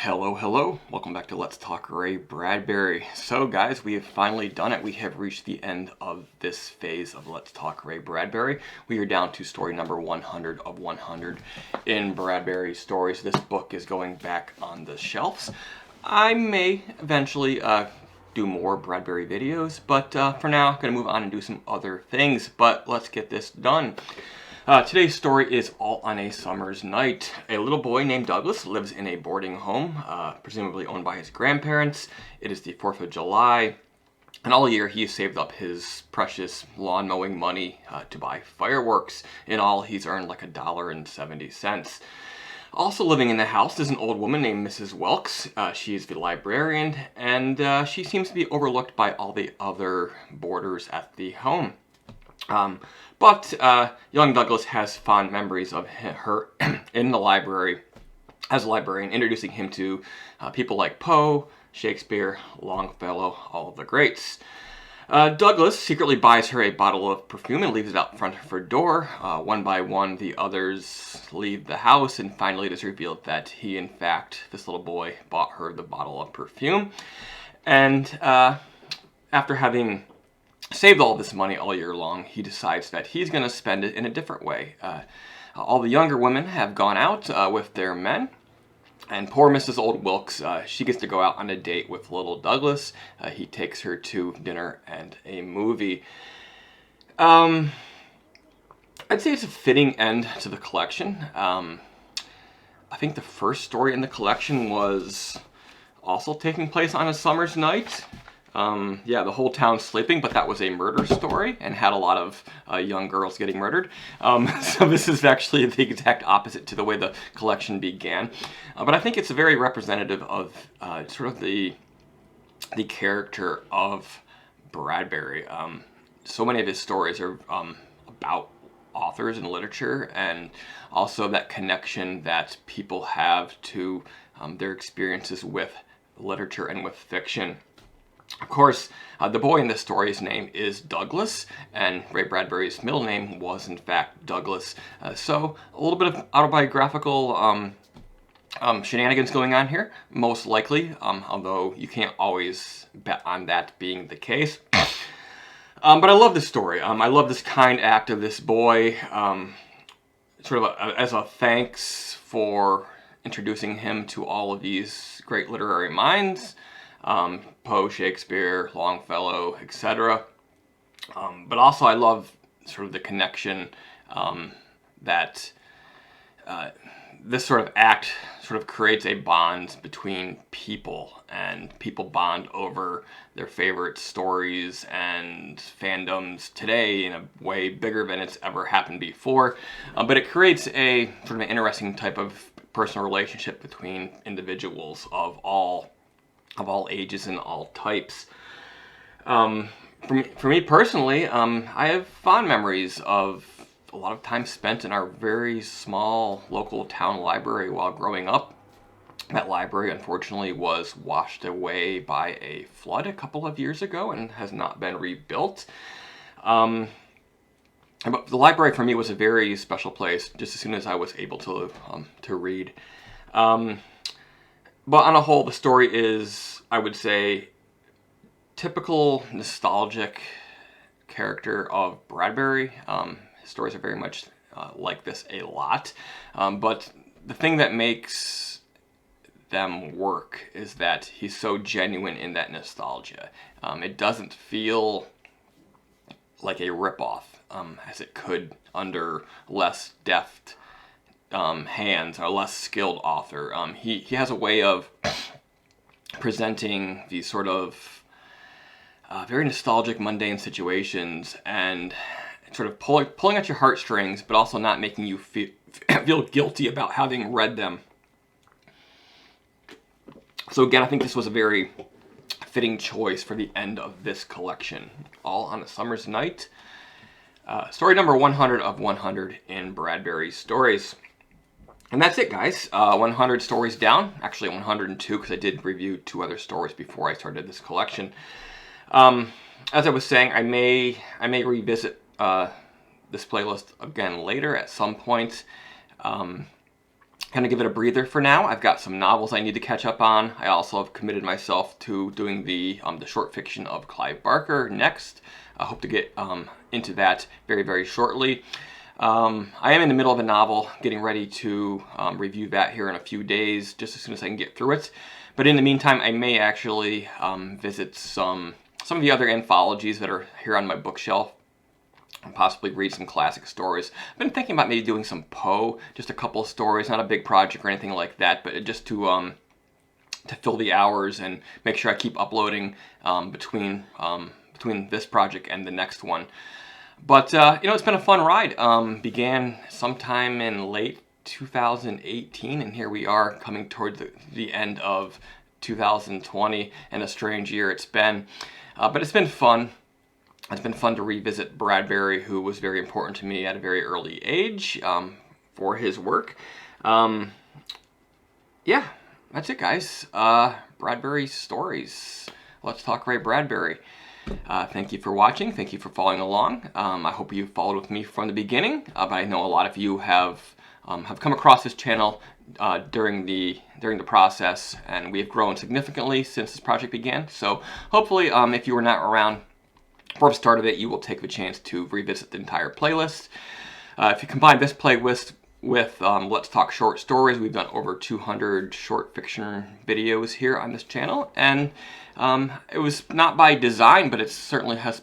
Hello. Welcome back to Let's Talk Ray Bradbury. So guys, we have finally done it. We have reached the end of this phase of Let's Talk Ray Bradbury. We are down to story number 100 of 100 in Bradbury Stories. This book is going back on the shelves. I may eventually do more Bradbury videos, but for now, I'm going to move on and do some other things. But let's get this done. Today's story is All on a Summer's Night. A little boy named Douglas lives in a boarding home, presumably owned by his grandparents. It is the 4th of July, and all year he has saved up his precious lawn mowing money to buy fireworks. In all, he's earned like $1.70. Also living in the house is an old woman named Mrs. Welks. She is the librarian, and she seems to be overlooked by all the other boarders at the home. But young Douglas has fond memories of her in the library as a librarian, introducing him to people like Poe, Shakespeare, Longfellow, all of the greats. Douglas secretly buys her a bottle of perfume and leaves it out front of her door. One by one, the others leave the house, and finally it is revealed that he, in fact, this little boy, bought her the bottle of perfume. And after having saved all this money all year long, he decides that he's going to spend it in a different way. All the younger women have gone out with their men, and poor Mrs. Old Wilkes, she gets to go out on a date with little Douglas. He takes her to dinner and a movie. I'd say it's a fitting end to the collection. I think the first story in the collection was also taking place on a summer's night. The whole town's sleeping, but that was a murder story and had a lot of young girls getting murdered. So this is actually the exact opposite to the way the collection began. But I think it's very representative of sort of the character of Bradbury. So many of his stories are about authors and literature, and also that connection that people have to their experiences with literature and with fiction. Of course, the boy in this story's name is Douglas, and Ray Bradbury's middle name was, in fact, Douglas. So a little bit of autobiographical shenanigans going on here, most likely, although you can't always bet on that being the case. But I love this story. I love this kind act of this boy, sort of as a thanks for introducing him to all of these great literary minds. Poe, Shakespeare, Longfellow, etc. But also I love sort of the connection that this sort of act sort of creates a bond between people, and people bond over their favorite stories and fandoms today in a way bigger than it's ever happened before. But it creates a sort of an interesting type of personal relationship between individuals of all ages and all types. For me personally, I have fond memories of a lot of time spent in our very small local town library while growing up. That library, unfortunately, was washed away by a flood a couple of years ago and has not been rebuilt. But the library for me was a very special place just as soon as I was able to read. But on a whole, the story is, I would say, typical nostalgic character of Bradbury. His stories are very much like this a lot. But the thing that makes them work is that he's so genuine in that nostalgia. It doesn't feel like a ripoff, as it could under less deft hands, or a less skilled author. He has a way of presenting these sort of very nostalgic, mundane situations and sort of pulling at your heartstrings, but also not making you feel guilty about having read them. So again, I think this was a very fitting choice for the end of this collection. All on a Summer's Night. Story number 100 of 100 in Bradbury Stories. And that's it, guys. 100 stories down. Actually 102, because I did review 2 other stories before I started this collection. As I was saying, I may revisit this playlist again later at some point. kind of give it a breather for now. I've got some novels I need to catch up on. I also have committed myself to doing the short fiction of Clive Barker next. I hope to get into that very, very shortly. I am in the middle of a novel, getting ready to review that here in a few days, just as soon as I can get through it. But in the meantime, I may actually visit some of the other anthologies that are here on my bookshelf, and possibly read some classic stories. I've been thinking about maybe doing some Poe, just a couple of stories, not a big project or anything like that, but just to fill the hours and make sure I keep uploading between this project and the next one. But it's been a fun ride. Began sometime in late 2018, and here we are coming toward the end of 2020, and a strange year it's been. But it's been fun. It's been fun to revisit Bradbury, who was very important to me at a very early age for his work. Yeah, that's it, guys. Bradbury Stories. Let's talk Ray Bradbury. Thank you for watching. Thank you for following along. I hope you followed with me from the beginning, but I know a lot of you have come across this channel during the process, and we have grown significantly since this project began. So hopefully, if you were not around for the start of it, you will take the chance to revisit the entire playlist. If you combine this playlist with Let's Talk Short Stories, we've done over 200 short fiction videos here on this channel, and it was not by design, but it certainly has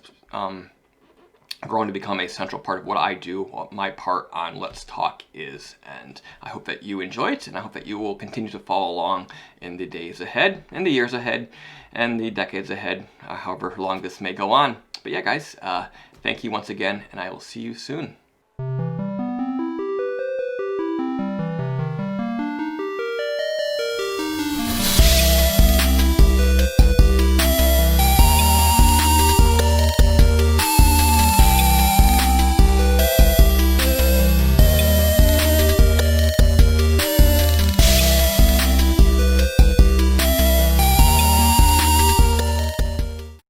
grown to become a central part of what I do, what my part on Let's Talk is. And I hope that you enjoy it, and I hope that you will continue to follow along in the days ahead, and the years ahead, and the decades ahead, however long this may go on. But yeah, guys, thank you once again, and I will see you soon.